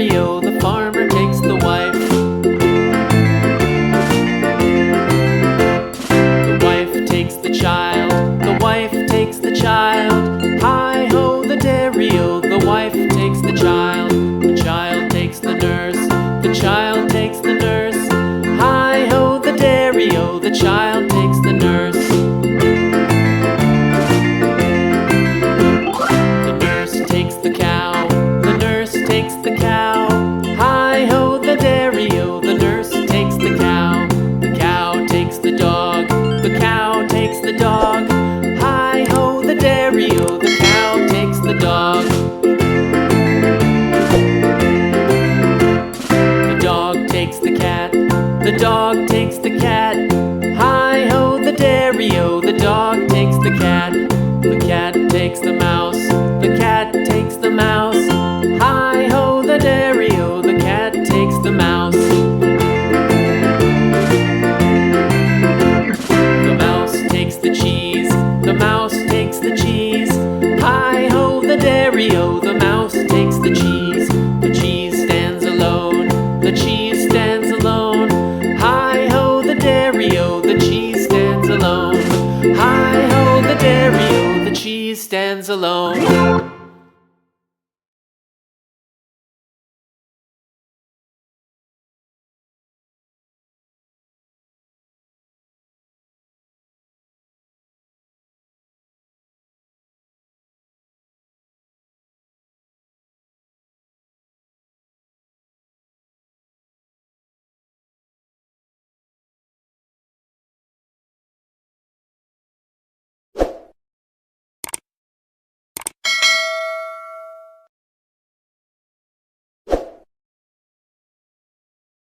stereo, the farmer takes the wife. The wife takes the child, the wife takes the child. Hi-ho, the dairy-o, the wife takes the child. The child takes the nurse, the child takes the nurse. Hi-ho, the dairy-o, the child takes the nurse. The nurse takes the cow, the nurse takes the cow. Hi-ho, the dairy-o, the nurse takes the cow. The cow takes the dog, the cow takes the dog. Hi-ho, the dairy-o, the cow takes the dog. The dog takes the cat, the dog takes the cat. Hi-ho, the dairy-o, the dog takes the cat. The cat takes the mouse, the cat takes the mouse. Hi-ho, the dairy-o, the cat takes the mouse. The mouse takes the cheese, the mouse takes the cheese. Hi-ho, the dairy-o, the mouse takes the cheese. The cheese stands alone, the cheese stands alone. Hi-ho, the dairy-o, the cheese stands alone. Hi-ho, the dairy-o, the cheese stands alone.